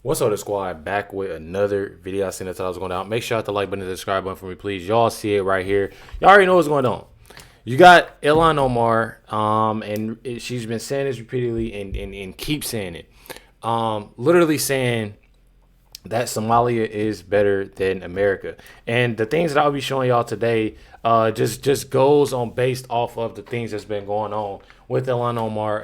What's up, the squad? Back with another video. I seen that I was going out. Make sure you hit the like button and the subscribe button for me, please. Y'all see it right here. Y'all already know what's going on. You got Ilhan Omar, she's been saying this repeatedly and keeps saying it. Literally saying that Somalia is better than America. And the things that I'll be showing y'all today just goes on based off of the things that's been going on with Ilhan Omar,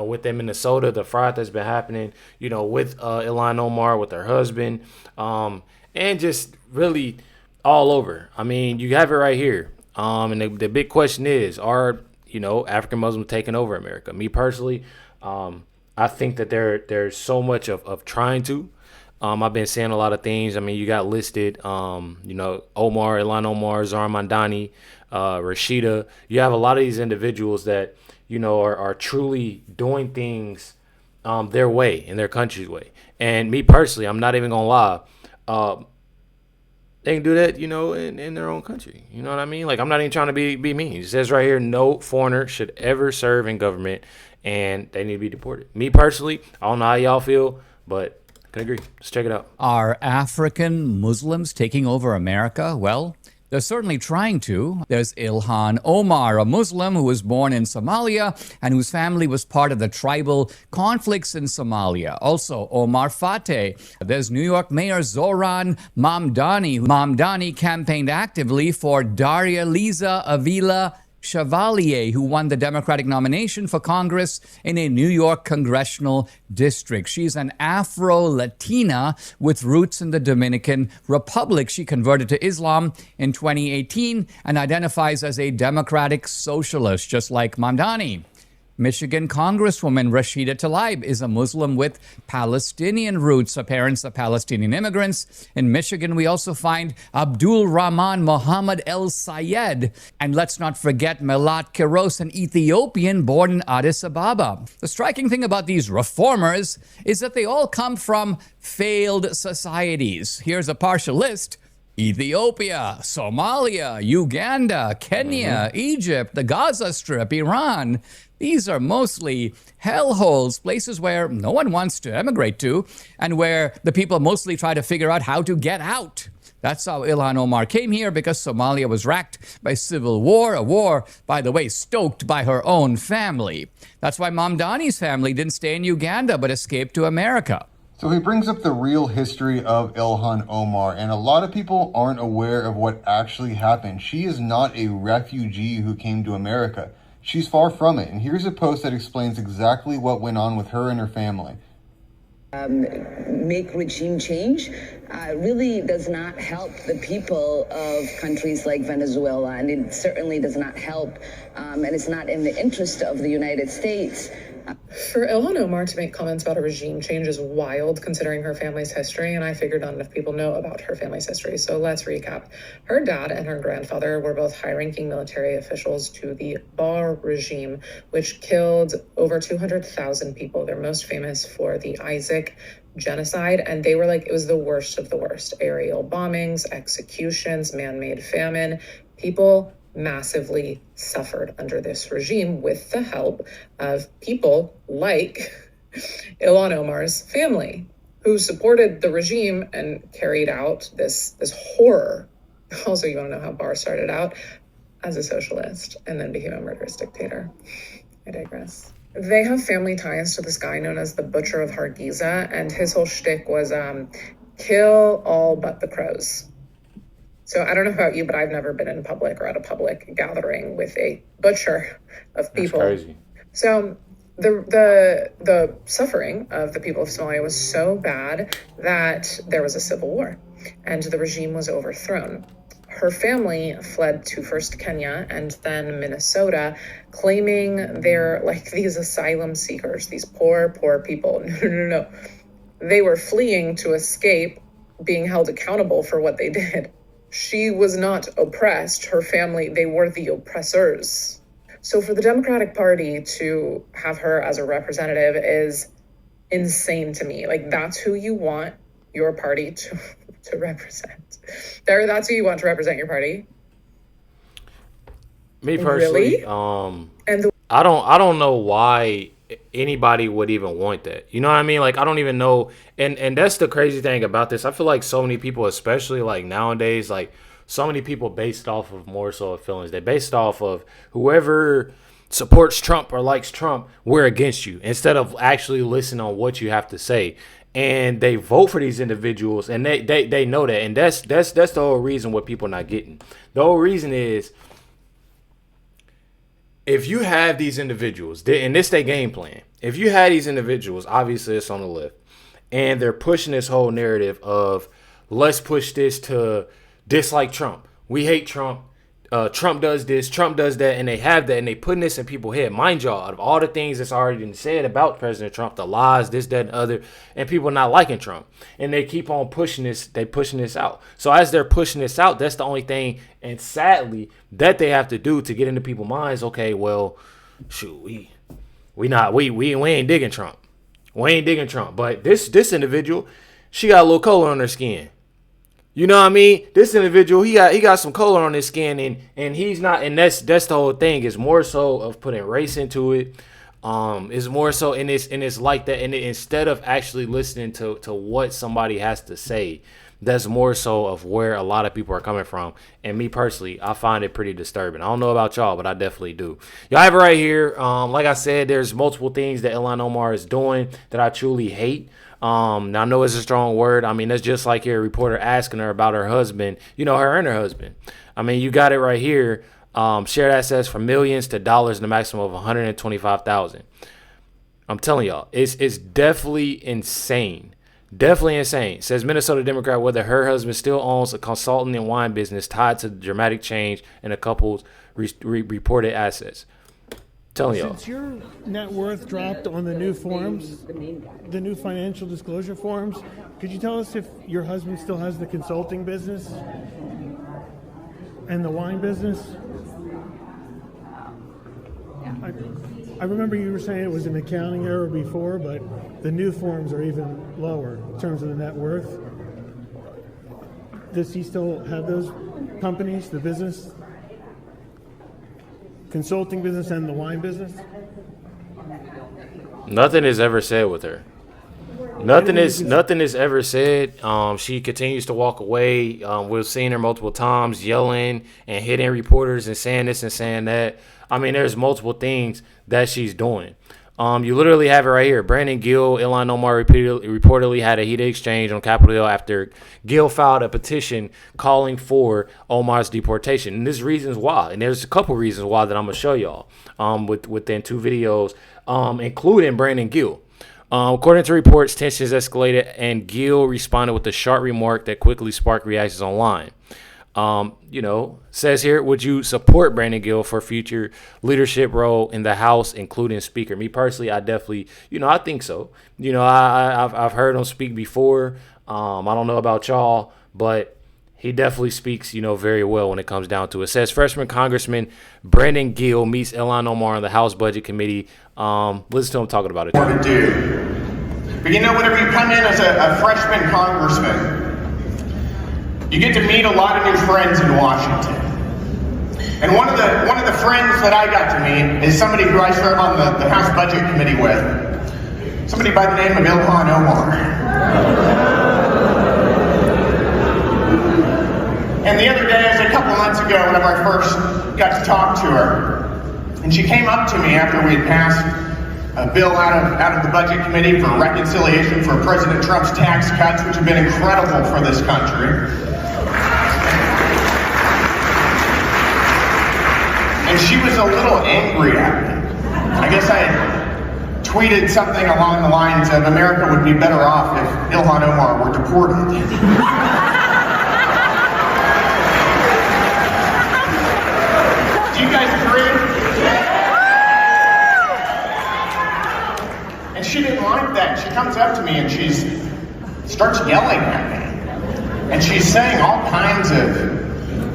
with them in Minnesota, the fraud that's been happening, with Ilhan Omar, with her husband, and just really all over. I mean, you have it right here. And the big question is, are, African Muslims taking over America? Me personally, I think that there's so much of trying to. I've been saying a lot of things. I mean, you got listed, Omar, Ilhan Omar, Zara Mandani, Rashida. You have a lot of these individuals that, are truly doing things their way, in their country's way. And me personally, I'm not even going to lie. They can do that, in their own country. You know what I mean? Like, I'm not even trying to be mean. It says right here, no foreigner should ever serve in government, and they need to be deported. Me personally, I don't know how y'all feel, but I can agree. Let's check it out. Are African Muslims taking over America? Well, they're certainly trying to. There's Ilhan Omar, a Muslim who was born in Somalia and whose family was part of the tribal conflicts in Somalia. Also, Omar Fateh. There's New York Mayor Zoran Mamdani. Mamdani campaigned actively for Daria Liza Avila Chevalier, who won the Democratic nomination for Congress in a New York congressional district. She's an Afro-Latina with roots in the Dominican Republic. She converted to Islam in 2018 and identifies as a democratic socialist, just like Mamdani. Michigan Congresswoman Rashida Tlaib is a Muslim with Palestinian roots. Her parents are Palestinian immigrants. In Michigan, we also find Abdul Rahman Mohammed El Sayed. And let's not forget Melat Kiros, an Ethiopian born in Addis Ababa. The striking thing about these reformers is that they all come from failed societies. Here's a partial list. Ethiopia, Somalia, Uganda, Kenya, Egypt, the Gaza Strip, Iran. These are mostly hellholes, places where no one wants to emigrate to, and where the people mostly try to figure out how to get out. That's how Ilhan Omar came here, because Somalia was racked by civil war, a war, by the way, stoked by her own family. That's why Mamdani's family didn't stay in Uganda, but escaped to America. So he brings up the real history of Ilhan Omar, and a lot of people aren't aware of what actually happened. She is not a refugee who came to America. She's far from it, and here's a post that explains exactly what went on with her and her family. Make regime change really does not help the people of countries like Venezuela, and it certainly does not help, and it's not in the interest of the United States. For Ilhan Omar to make comments about a regime change is wild, considering her family's history, and I figured not enough people know about her family's history. So let's recap. Her dad and her grandfather were both high-ranking military officials to the Bar regime, which killed over 200,000 people. They're most famous for the Isaac genocide, and they were it was the worst of the worst. Aerial bombings, executions, man-made famine. People massively suffered under this regime with the help of people like Ilhan Omar's family, who supported the regime and carried out this horror. Also, you want to know how Barr started out? As a socialist and then became a murderous dictator. I digress. They have family ties to this guy known as the Butcher of Hargeisa, and his whole shtick was kill all but the crows. So I don't know about you, but I've never been in public or at a public gathering with a butcher of people. That's crazy. So the suffering of the people of Somalia was so bad that there was a civil war and the regime was overthrown. Her family fled to first Kenya and then Minnesota, claiming they're these asylum seekers, these poor people. No. They were fleeing to escape being held accountable for what they did. She was not oppressed. Her family, they were the oppressors. So for the Democratic Party to have her as a representative is insane to me. That's who you want your party to represent. That's who you want to represent your party. Me personally, really? I don't know why anybody would even want that. You know what I mean? Like, I don't even know. And that's the crazy thing about this. I feel like so many people, especially like nowadays, like so many people based off of more so of feelings. They based off of whoever supports Trump or likes Trump, we're against you, instead of actually listening on what you have to say. And they vote for these individuals, and they know that. And that's the whole reason what people are not getting. The whole reason is, if you have these individuals, and this their game plan, if you had these individuals, obviously it's on the left, and they're pushing this whole narrative of, let's push this to dislike Trump. We hate Trump. Trump does this, Trump does that, and they have that, and they putting this in people's head. Mind y'all, out of all the things that's already been said about President Trump, the lies, this, that, and other, and people not liking Trump, and they keep on pushing this, they pushing this out. So as they're pushing this out, that's the only thing, and sadly, that they have to do to get into people's minds. Okay, well, shoot, we ain't digging Trump. We ain't digging Trump. But this individual, she got a little color on her skin. You know what I mean? This individual, he got some color on his skin, and he's not, and that's the whole thing. It's more so of putting race into it. It's more so, and it's like that. And instead of actually listening to what somebody has to say, that's more so of where a lot of people are coming from. And me personally, I find it pretty disturbing. I don't know about y'all, but I definitely do. Y'all have it right here. Like I said, there's multiple things that Ilhan Omar is doing that I truly hate. Now I know it's a strong word. I mean, that's just like your reporter asking her about her husband, her and her husband. I mean, you got it right here. Shared assets from millions to dollars in the maximum of 125,000. I'm telling y'all, it's definitely insane. Definitely insane. Says Minnesota Democrat whether her husband still owns a consulting and wine business tied to the dramatic change in the couple's reported assets. Telling y'all. Since your net worth dropped on the new forms, the new financial disclosure forms, could you tell us if your husband still has the consulting business and the wine business? I remember you were saying it was an accounting error before, but the new forms are even lower in terms of the net worth. Does he still have those companies, the business? Consulting business and the wine business? Nothing is ever said with her. Nothing is ever said. She continues to walk away. We've seen her multiple times yelling and hitting reporters and saying this and saying that. I mean, there's multiple things that she's doing. You literally have it right here. Brandon Gill, Ilhan Omar reportedly had a heated exchange on Capitol Hill after Gill filed a petition calling for Omar's deportation. And there's reasons why. And there's a couple reasons why that I'm going to show y'all within two videos, including Brandon Gill. According to reports, tensions escalated and Gill responded with a sharp remark that quickly sparked reactions online. Says here, would you support Brandon Gill for future leadership role in the House, including Speaker? Me personally, I definitely, I think so. I've heard him speak before. I don't know about y'all, but he definitely speaks, very well when it comes down to it. It says freshman Congressman Brandon Gill meets Ilhan Omar on the House Budget Committee. Listen to him talking about it. To do. But whenever you come in as a freshman congressman, you get to meet a lot of new friends in Washington. And one of the friends that I got to meet is somebody who I serve on the House Budget Committee with. Somebody by the name of Ilhan Omar. And the other day, it was a couple months ago, whenever I first got to talk to her, and she came up to me after we had passed a bill out of the Budget Committee for reconciliation for President Trump's tax cuts, which have been incredible for this country. And she was a little angry at me. I guess I had tweeted something along the lines of America would be better off if Ilhan Omar were deported. Do you guys agree? And she didn't like that. She comes up to me and she starts yelling at me. And she's saying all kinds of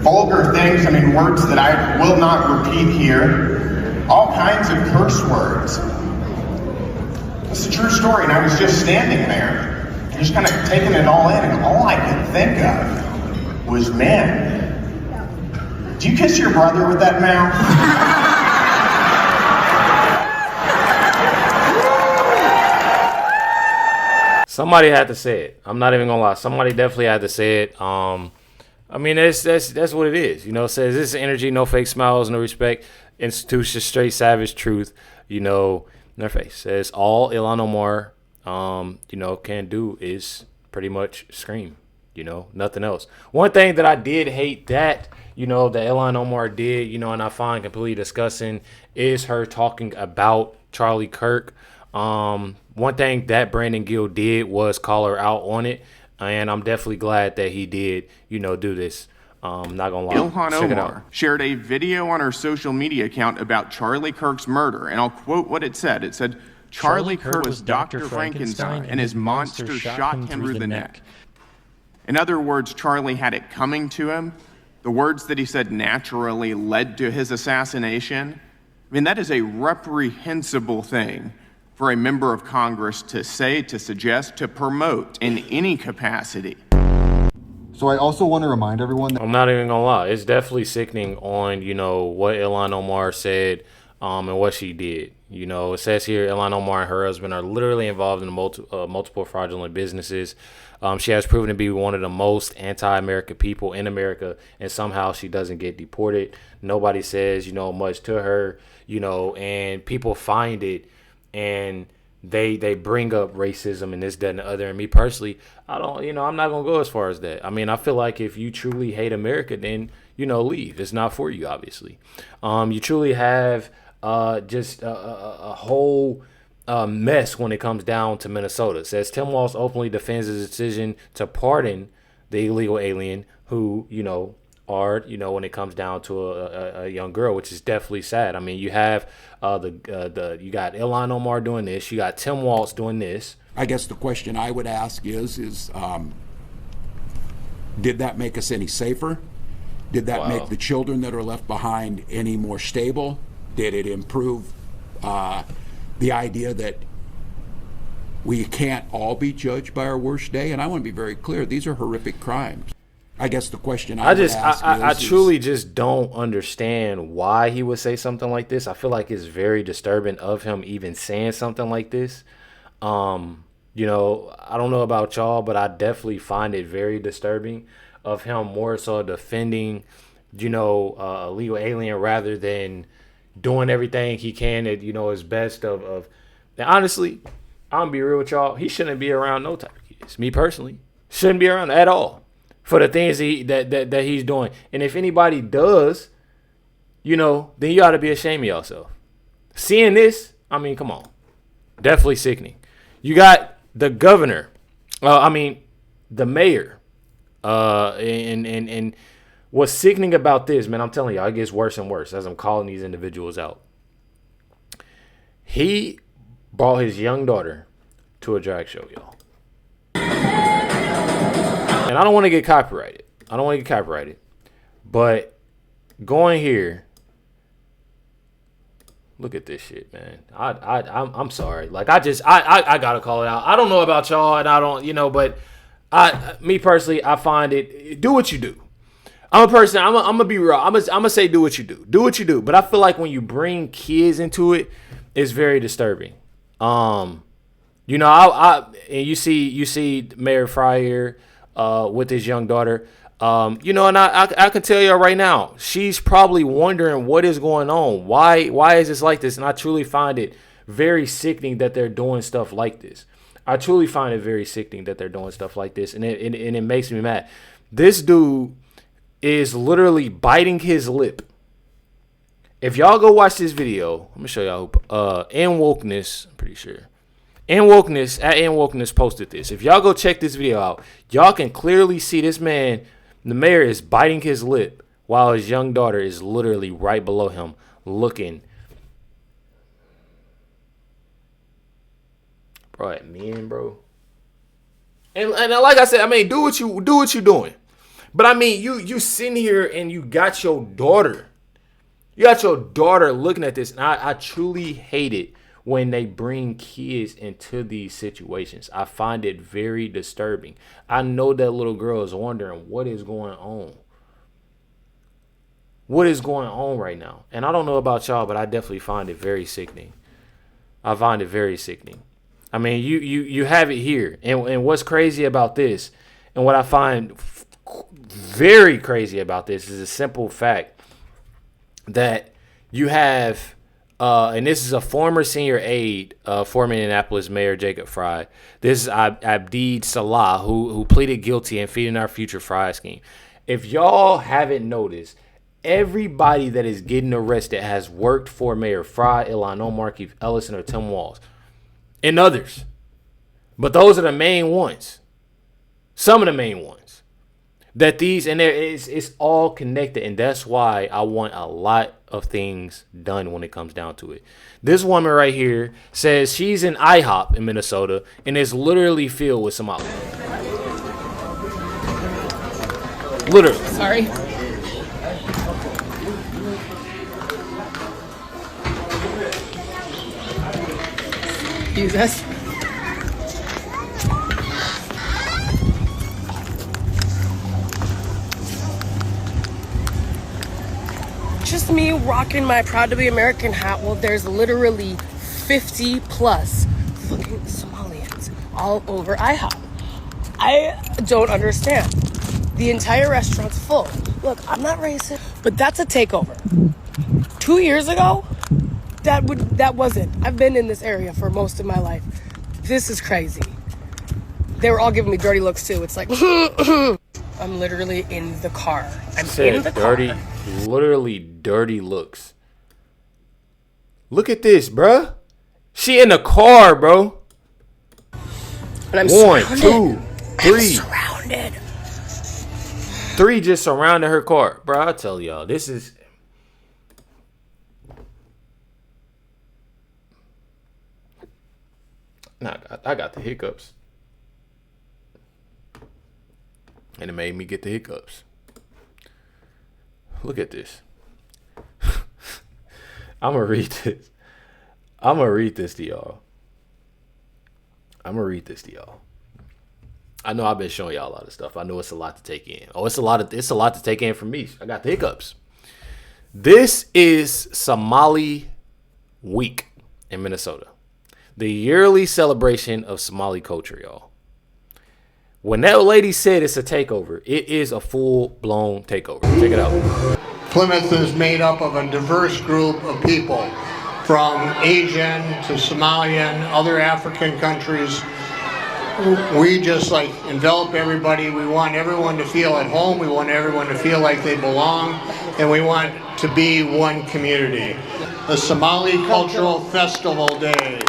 vulgar things, words that I will not repeat here, all kinds of curse words. It's a true story, and I was just standing there, just kind of taking it all in, and all I could think of was, man, do you kiss your brother with that mouth? Somebody had to say it. I'm not even gonna lie. Somebody definitely had to say it. I mean, that's what it is. You know, it says this is energy, no fake smiles, no respect. Institution, straight savage truth. You know, in their face says all Ilhan Omar, you know, can do is pretty much scream. You know, nothing else. One thing that I did hate that, you know, that Ilhan Omar did, you know, and I find completely disgusting is her talking about Charlie Kirk. One thing that Brandon Gill did was call her out on it, and I'm definitely glad that he did, you know, do this. Not gonna lie. Ilhan Check it out. Omar shared a video on her social media account about Charlie Kirk's murder, and I'll quote what it said. It said, Charlie Kirk was Dr. Frankenstein, and his monster shot him through the neck. In other words, Charlie had it coming to him. The words that he said naturally led to his assassination. I mean, that is a reprehensible thing for a member of Congress to say, to suggest, to promote in any capacity. So I also want to remind everyone that I'm not even gonna lie. It's definitely sickening on, you know, what Ilhan Omar said, and what she did. You know, it says here Ilhan Omar and her husband are literally involved in multiple fraudulent businesses. She has proven to be one of the most anti-American people in America, and somehow she doesn't get deported. Nobody says, you know, much to her, you know, and people find it and they bring up racism and this, that, and the other. And me personally, I don't, you know, I'm not going to go as far as that. I mean, I feel like if you truly hate America, then, you know, leave. It's not for you, obviously. You truly have just a whole mess when it comes down to Minnesota. It says Tim Walz openly defends his decision to pardon the illegal alien who, you know, are, you know, when it comes down to a young girl, which is definitely sad. I mean, you have you got Ilhan Omar doing this, you got Tim Walz doing this. I guess the question I would ask is did that make us any safer? Did that make the children that are left behind any more stable? Did it improve the idea that we can't all be judged by our worst day? And I want to be very clear, these are horrific crimes. I guess the question I truly just don't understand why he would say something like this. I feel like it's very disturbing of him even saying something like this. You know, I don't know about y'all, but I definitely find it very disturbing of him more so defending, you know, a legal alien rather than doing everything he can at, you know, his best of. And honestly, I'm gonna be real with y'all. He shouldn't be around no type of kids. Me personally, shouldn't be around at all for the things that he's doing. And if anybody does, you know, then you ought to be ashamed of yourself. Seeing this, I mean, come on, definitely sickening. You got the governor, the mayor, and what's sickening about this, man, I'm telling you, it gets worse and worse as I'm calling these individuals out. He brought his young daughter to a drag show, y'all. And I don't want to get copyrighted. But going here, look at this shit, man. I'm sorry. Like, I gotta call it out. I don't know about y'all, and I don't, you know, but me personally, I find it. Do what you do. I'm a person. I'm gonna be real. I'm gonna say do what you do. Do what you do. But I feel like when you bring kids into it, it's very disturbing. You know, and you see Mayor Fryer with his young daughter. You know, and I can tell you right now, she's probably wondering what is going on. Why is this like this? And I truly find it very sickening that they're doing stuff like this. I truly find it very sickening that they're doing stuff like this, and it makes me mad. This dude is literally biting his lip. If y'all go watch this video, I'm gonna show y'all. In Wokeness, I'm pretty sure. In Wokeness posted this. If y'all go check this video out, y'all can clearly see this man, the mayor, is biting his lip while his young daughter is literally right below him, looking. Bro, at men, bro. And like I said, I mean, do what you doing. But I mean, you sitting here and you got your daughter. You got your daughter looking at this, and I truly hate it when they bring kids into these situations. I find it very disturbing. I know that little girl is wondering what is going on. What is going on right now? And I don't know about y'all, but I definitely find it very sickening. I find it very sickening. I mean, you have it here. And what's crazy about this, and what I find very crazy about this, is a simple fact that you have, and this is a former senior aide, former Indianapolis Mayor Jacob Fry. This is Abdeed Salah, who pleaded guilty in Feeding Our Future fraud scheme. If y'all haven't noticed, everybody that is getting arrested has worked for Mayor Fry, Ilhan Omar, Keith Ellison, or Tim Walz, and others. But those are the main ones. Some of the main ones. That these, and it's all connected, and that's why I want a lot of things done when it comes down to it. This woman right here says she's in IHOP in Minnesota, and it's literally filled with Somalis. Literally. Sorry. Jesus. Just me rocking my Proud to be American hat. Well, there's literally 50 plus fucking Somalians all over IHOP. I don't understand. The entire restaurant's full. Look, I'm not racist, but that's a takeover. 2 years ago, that wasn't. I've been in this area for most of my life. This is crazy. They were all giving me dirty looks too. It's like, I'm literally in the car. I'm in the dirty, car. Literally dirty looks. Look at this, bruh. She in the car, bro. And I'm 1, surrounded. 2, 3. I'm surrounded. 3 just surrounded her car, bro. I tell y'all, this is. Nah, I got the hiccups. And it made me get the hiccups. Look at this. I'm going to read this. I'm going to read this to y'all. I know I've been showing y'all a lot of stuff. I know it's a lot to take in. Oh, it's a lot to take in for me. I got the hiccups. This is Somali Week in Minnesota. The yearly celebration of Somali culture, y'all. When that lady said it's a takeover, it is a full-blown takeover. Check it out. Plymouth is made up of a diverse group of people, from Asian to Somalian, other African countries. We just envelop everybody. We want everyone to feel at home. We want everyone to feel like they belong. And we want to be one community. The Somali Cultural Festival Day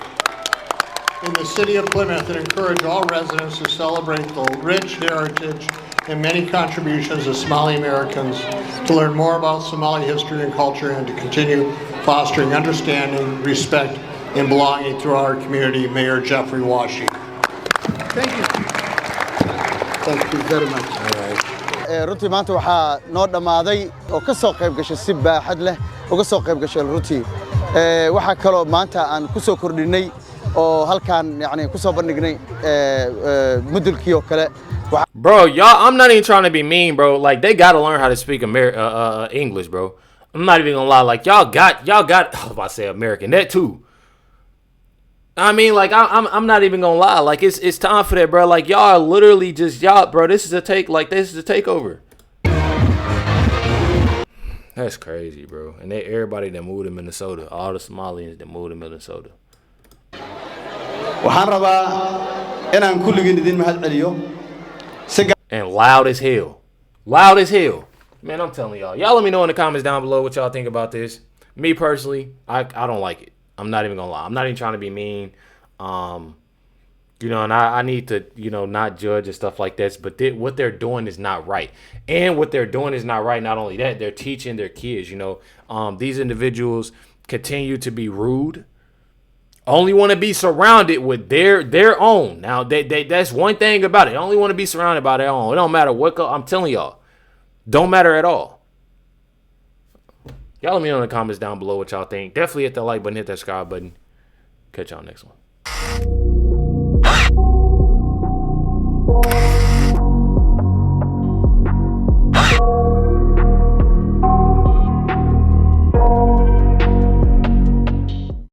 in the city of Plymouth, and encourage all residents to celebrate the rich heritage and many contributions of Somali Americans, to learn more about Somali history and culture, and to continue fostering understanding, respect, and belonging through our community. Mayor Jeffrey Washi. Thank you. Thank you very much. runtii maanta waxaa noo dhamaaday oo ka soo qayb gashay si baaxad leh uga soo qayb gashay runtii waxa kale maanta aan ku soo kordhinay oo halkaan ku soo bandhignay mudulkii oo kale. Bro, y'all, I'm not even trying to be mean, bro. Like, they got to learn how to speak English, bro. I'm not even gonna lie. Like, y'all got I was about to say American, that too. I mean, like, I'm not even gonna lie. Like, it's time for that, bro. Like, y'all are literally just, bro, this is a takeover. That's crazy, bro. And everybody that moved to Minnesota, all the Somalians that moved to Minnesota. waxaan rabaa inaan kulligeen idin mahad celiyo. And loud as hell. Loud as hell. Man, I'm telling y'all. Y'all let me know in the comments down below what y'all think about this. Me personally, I don't like it. I'm not even gonna lie. I'm not even trying to be mean. And I need to, not judge and stuff like this. But what they're doing is not right. And what they're doing is not right. Not only that, they're teaching their kids, these individuals continue to be rude. Only want to be surrounded with their own. Now, that's one thing about it. They only want to be surrounded by their own. It don't matter what I'm telling y'all. Don't matter at all. Y'all let me know in the comments down below what y'all think. Definitely hit that like button, hit that subscribe button. Catch y'all next one.